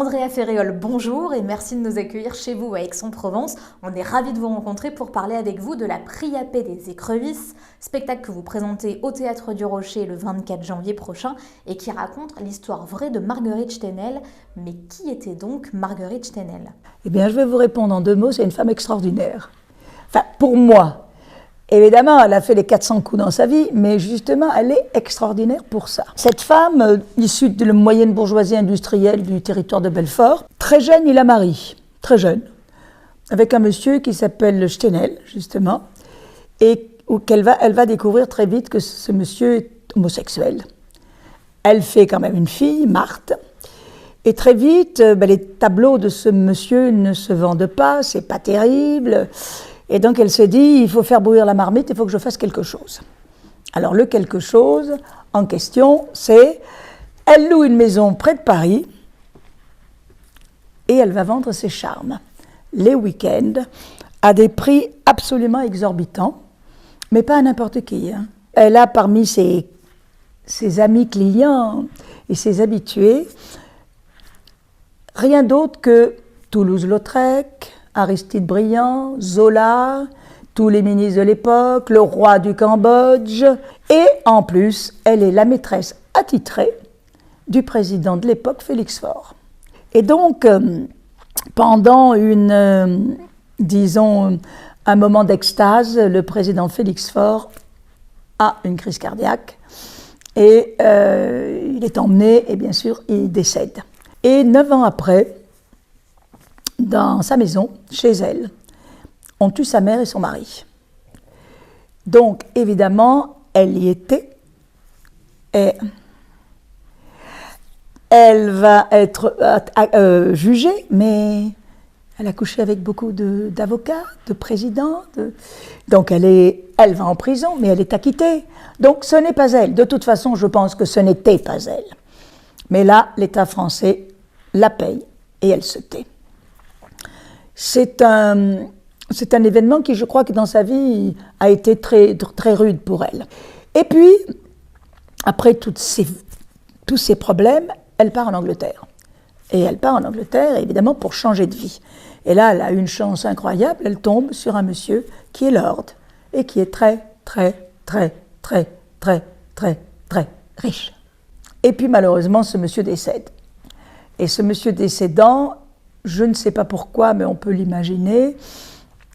Andrea Ferréol, bonjour et merci de nous accueillir chez vous à Aix-en-Provence. On est ravis de vous rencontrer pour parler avec vous de la Priapé des écrevisses, spectacle que vous présentez au Théâtre du Rocher le 24 janvier prochain et qui raconte l'histoire vraie de Marguerite Stenel. Mais qui était donc Marguerite Stenel ? Eh bien, je vais vous répondre en 2 mots, c'est une femme extraordinaire. Enfin, pour moi. Évidemment, elle a fait les 400 coups dans sa vie, mais justement, elle est extraordinaire pour ça. Cette femme, issue de la moyenne bourgeoisie industrielle du territoire de Belfort, très jeune, il la marie, très jeune, avec un monsieur qui s'appelle Stenel, justement, et elle va découvrir très vite que ce monsieur est homosexuel. Elle fait quand même une fille, Marthe, et très vite, les tableaux de ce monsieur ne se vendent pas, c'est pas terrible. Et donc elle se dit, il faut faire bouillir la marmite, il faut que je fasse quelque chose. Alors le quelque chose en question, c'est, elle loue une maison près de Paris et elle va vendre ses charmes, les week-ends, à des prix absolument exorbitants, mais pas à n'importe qui. Elle a parmi ses amis clients et ses habitués, rien d'autre que Toulouse-Lautrec, Aristide Briand, Zola, tous les ministres de l'époque, le roi du Cambodge. Et en plus, elle est la maîtresse attitrée du président de l'époque, Félix Faure. Et donc, pendant disons, un moment d'extase, le président Félix Faure a une crise cardiaque et il est emmené et bien sûr, il décède. Et 9 ans après, dans sa maison, chez elle, on tue sa mère et son mari. Donc, évidemment, elle y était. Et elle va être jugée, mais elle a couché avec beaucoup d'avocats, de présidents. Donc, elle va en prison, mais elle est acquittée. Donc, ce n'est pas elle. De toute façon, je pense que ce n'était pas elle. Mais là, l'État français la paye et elle se tait. C'est un événement qui, je crois que dans sa vie, a été très, très rude pour elle. Et puis, après tous ces problèmes, elle part en Angleterre. Et elle part en Angleterre, évidemment, pour changer de vie. Et là, elle a une chance incroyable, elle tombe sur un monsieur qui est lord et qui est très, très, très, très, très, très, très riche. Et puis, malheureusement, ce monsieur décède. Et ce monsieur décédant, je ne sais pas pourquoi, mais on peut l'imaginer,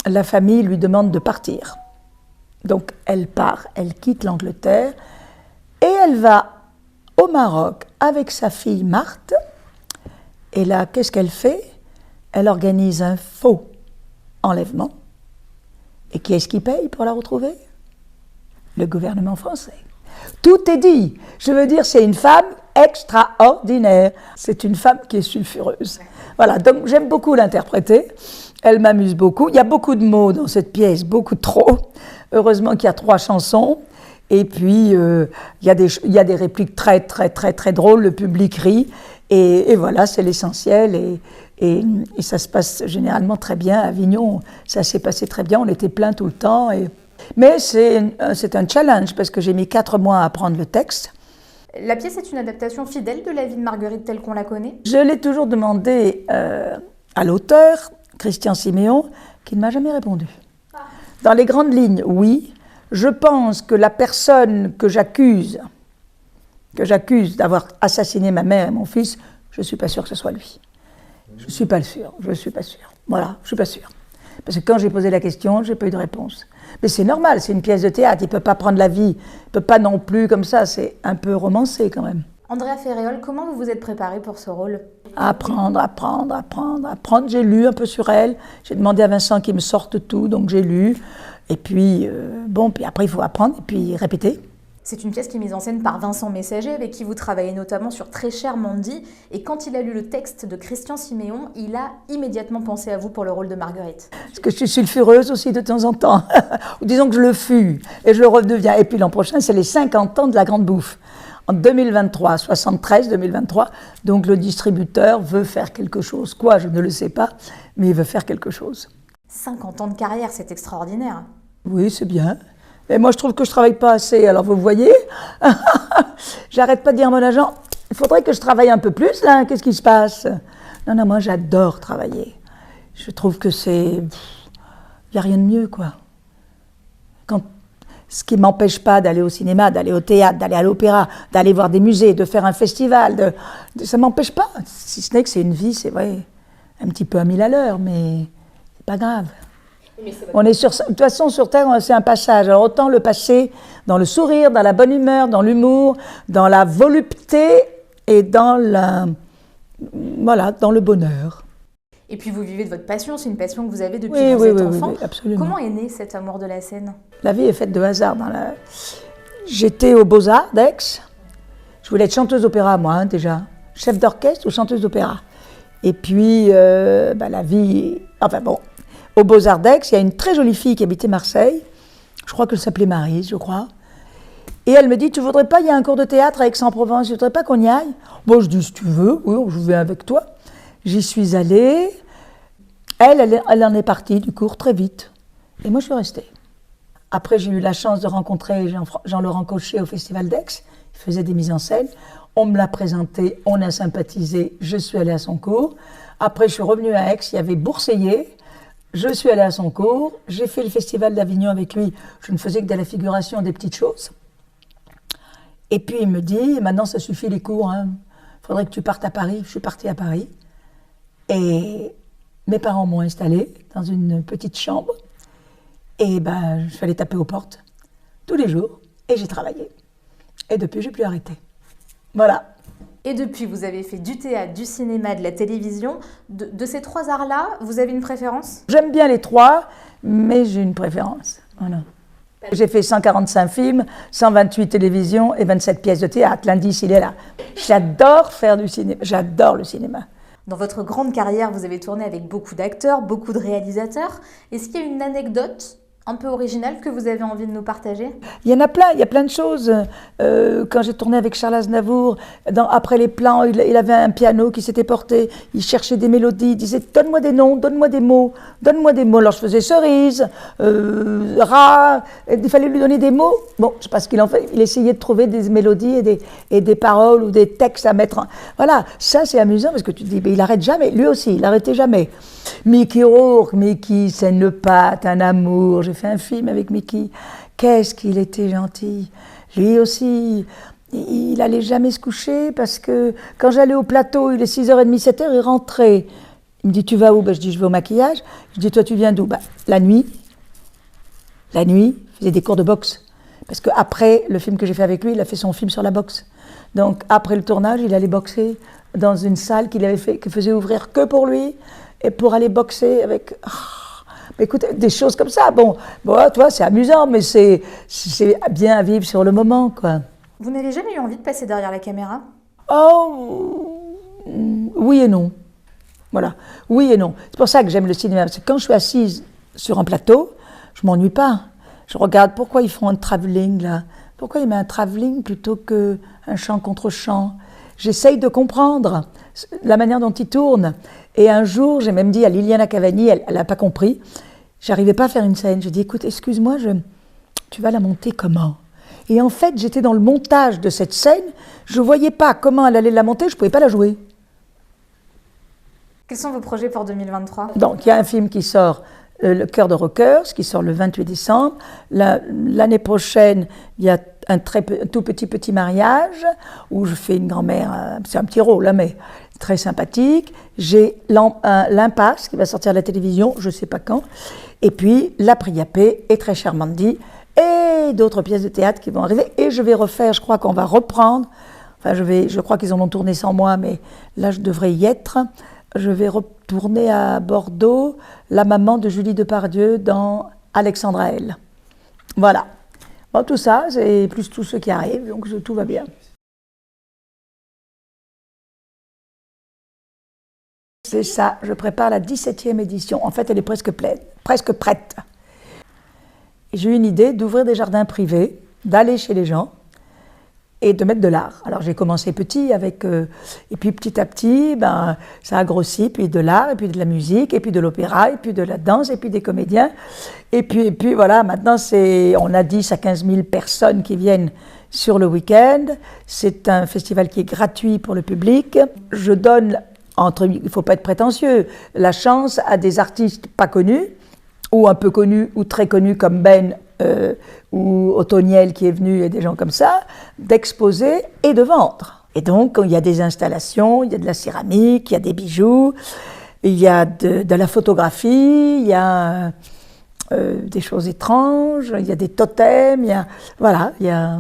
la famille lui demande de partir. Donc elle part, elle quitte l'Angleterre et elle va au Maroc avec sa fille Marthe. Et là, qu'est-ce qu'elle fait ? Elle organise un faux enlèvement. Et qui est-ce qui paye pour la retrouver ? Le gouvernement français. Tout est dit. Je veux dire, c'est une femme extraordinaire. C'est une femme qui est sulfureuse. Voilà, donc j'aime beaucoup l'interpréter. Elle m'amuse beaucoup. Il y a beaucoup de mots dans cette pièce, beaucoup trop. Heureusement qu'il y a 3 chansons. Et puis, il y a des répliques très, très, très, très drôles. Le public rit. Et voilà, c'est l'essentiel. Et ça se passe généralement très bien. À Avignon, ça s'est passé très bien. On était plein tout le temps. Mais c'est un challenge parce que j'ai mis 4 mois à apprendre le texte. La pièce est une adaptation fidèle de la vie de Marguerite telle qu'on la connaît ? Je l'ai toujours demandé à l'auteur, Christian Siméon, qui ne m'a jamais répondu. Dans les grandes lignes, oui. Je pense que la personne que j'accuse d'avoir assassiné ma mère et mon fils, je ne suis pas sûre que ce soit lui. Je ne suis pas sûre. Voilà, je ne suis pas sûre. Parce que quand j'ai posé la question, je n'ai pas eu de réponse. Mais c'est normal, c'est une pièce de théâtre, il ne peut pas prendre la vie, il ne peut pas non plus comme ça, c'est un peu romancé quand même. Andrea Ferréol, comment vous vous êtes préparée pour ce rôle ? Apprendre. J'ai lu un peu sur elle, j'ai demandé à Vincent qu'il me sorte tout, donc j'ai lu. Et puis, puis après il faut apprendre et puis répéter. C'est une pièce qui est mise en scène par Vincent Messager, avec qui vous travaillez notamment sur Très cher Mandy. Et quand il a lu le texte de Christian Siméon, il a immédiatement pensé à vous pour le rôle de Marguerite. Parce que je suis sulfureuse aussi de temps en temps. Disons que je le fus et je le redeviens. Et puis l'an prochain, c'est les 50 ans de la Grande Bouffe. En 2023, 73-2023, donc le distributeur veut faire quelque chose. Quoi, je ne le sais pas, mais il veut faire quelque chose. 50 ans de carrière, c'est extraordinaire. Oui, c'est bien. Et moi, je trouve que je ne travaille pas assez. Alors, vous voyez, j'arrête pas de dire à mon agent, il faudrait que je travaille un peu plus, là. Qu'est-ce qui se passe ? Non, non, moi j'adore travailler. Je trouve que il n'y a rien de mieux, quoi. Ce qui ne m'empêche pas d'aller au cinéma, d'aller au théâtre, d'aller à l'opéra, d'aller voir des musées, de faire un festival, ça ne m'empêche pas. Si ce n'est que c'est une vie, c'est vrai, un petit peu à 1000 à l'heure, mais c'est pas grave. On est de toute façon, sur Terre, c'est un passage. Alors autant le passer dans le sourire, dans la bonne humeur, dans l'humour, dans la volupté et dans le bonheur. Et puis vous vivez de votre passion, c'est une passion que vous avez depuis que vous êtes enfant. Oui, absolument. Comment est né cet amour de la scène? La vie est faite de hasard. J'étais aux Beaux-Arts d'Aix. Je voulais être chanteuse d'opéra, moi, déjà. Chef d'orchestre ou chanteuse d'opéra. Et puis, la vie... Enfin bon, aux Beaux-Arts d'Aix, il y a une très jolie fille qui habitait Marseille. Je crois qu'elle s'appelait Maryse, je crois. Et elle me dit, tu voudrais pas, il y a un cours de théâtre à Aix-en-Provence, tu voudrais pas qu'on y aille? Bon, je dis, si tu veux, oui, je vais avec toi. J'y suis allée. Elle en est partie du cours très vite. Et moi, je suis restée. Après, j'ai eu la chance de rencontrer Jean-Laurent Cochet au Festival d'Aix. Il faisait des mises en scène. On me l'a présenté, on a sympathisé. Je suis allée à son cours. Après, je suis revenue à Aix. Il y avait Bourseillet. Je suis allée à son cours. J'ai fait le Festival d'Avignon avec lui. Je ne faisais que de la figuration, des petites choses. Et puis, il me dit, maintenant, ça suffit les cours. Il faudrait que tu partes à Paris. Je suis partie à Paris. Et mes parents m'ont installée dans une petite chambre. Et je suis allée taper aux portes tous les jours. Et j'ai travaillé. Et depuis, je n'ai plus arrêté. Voilà. Et depuis, vous avez fait du théâtre, du cinéma, de la télévision. De ces trois arts-là, vous avez une préférence? J'aime bien les trois, mais j'ai une préférence. Voilà. J'ai fait 145 films, 128 télévisions et 27 pièces de théâtre. L'indice, il est là. J'adore faire du cinéma. J'adore le cinéma. Dans votre grande carrière, vous avez tourné avec beaucoup d'acteurs, beaucoup de réalisateurs. Est-ce qu'il y a une anecdote un peu originale que vous avez envie de nous partager? Il y en a plein, il y a plein de choses. Quand j'ai tourné avec Charles Aznavour, après les plans, il avait un piano qui s'était porté, il cherchait des mélodies, il disait « donne-moi des noms, donne-moi des mots, donne-moi des mots ». Alors je faisais cerise, rat, il fallait lui donner des mots. Bon, je sais pas ce qu'il en fait, il essayait de trouver des mélodies et des paroles ou des textes à mettre en... Voilà, ça c'est amusant parce que tu te dis, il n'arrête jamais, lui aussi, il n'arrêtait jamais. Mickey Rourke, Mickey, scène le pâte, un amour. J'ai fait un film avec Mickey. Qu'est-ce qu'il était gentil. Lui aussi, il n'allait jamais se coucher parce que quand j'allais au plateau, il est 6h30, 7h, il rentrait. Il me dit, tu vas où? Je dis, je vais au maquillage. Je dis, toi, tu viens d'où? La nuit. La nuit, il faisait des cours de boxe. Parce qu'après le film que j'ai fait avec lui, il a fait son film sur la boxe. Donc, après le tournage, il allait boxer dans une salle qu'il faisait ouvrir que pour lui. Et pour aller boxer avec... écoute, des choses comme ça, toi, c'est amusant, mais c'est bien à vivre sur le moment, quoi. Vous n'avez jamais eu envie de passer derrière la caméra? Oh, oui et non. Voilà, oui et non. C'est pour ça que j'aime le cinéma, parce que quand je suis assise sur un plateau, je m'ennuie pas. Je regarde pourquoi ils font un travelling, là. Pourquoi ils mettent un travelling plutôt qu'un chant contre chant? J'essaye de comprendre la manière dont ils tournent. Et un jour, j'ai même dit à Liliana Cavani, elle n'a pas compris, j'arrivais pas à faire une scène. Je dis, écoute, excuse-moi, tu vas la monter comment? Et en fait, j'étais dans le montage de cette scène, je ne voyais pas comment elle allait la monter, je ne pouvais pas la jouer. Quels sont vos projets pour 2023? Donc, il y a un film qui sort, Le Cœur de Rockers, qui sort le 28 décembre. L'année prochaine, il y a un tout petit mariage, où je fais une grand-mère, c'est un petit rôle, mais très sympathique. J'ai l'Impasse, qui va sortir à la télévision, je ne sais pas quand. Et puis, La Priapé et Très cher Mandy, et d'autres pièces de théâtre qui vont arriver. Et je vais refaire, je crois qu'on va reprendre, je crois qu'ils en ont tourné sans moi, mais là, je devrais y être. Je vais retourner à Bordeaux, la maman de Julie Depardieu dans Alexandra L. Voilà. Bon, tout ça, c'est plus tout ce qui arrive, donc tout va bien. C'est ça, je prépare la 17e édition. En fait, elle est presque prête. J'ai eu une idée d'ouvrir des jardins privés, d'aller chez les gens et de mettre de l'art. Alors j'ai commencé petit et puis petit à petit, ça a grossi, puis de l'art, et puis de la musique, et puis de l'opéra, et puis de la danse, et puis des comédiens. Et puis voilà, maintenant on a 10 à 15 000 personnes qui viennent sur le week-end. C'est un festival qui est gratuit pour le public. Je donne il ne faut pas être prétentieux, la chance à des artistes pas connus, ou un peu connus, ou très connus comme Ben, ou Otoniel qui est venu, et des gens comme ça, d'exposer et de vendre. Et donc, il y a des installations, il y a de la céramique, il y a des bijoux, il y a de la photographie, il y a des choses étranges, il y a des totems, il y a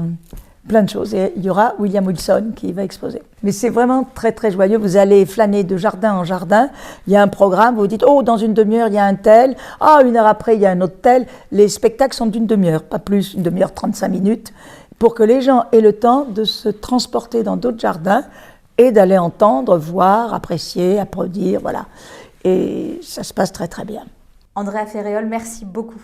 plein de choses. Et il y aura William Wilson qui va exposer. Mais c'est vraiment très très joyeux. Vous allez flâner de jardin en jardin. Il y a un programme, vous dites, oh, dans une demi-heure, il y a un tel. Ah, une heure après, il y a un autre tel. Les spectacles sont d'une demi-heure, pas plus, une demi-heure, 35 minutes, pour que les gens aient le temps de se transporter dans d'autres jardins et d'aller entendre, voir, apprécier, applaudir, voilà. Et ça se passe très très bien. Andrea Ferréol, merci beaucoup.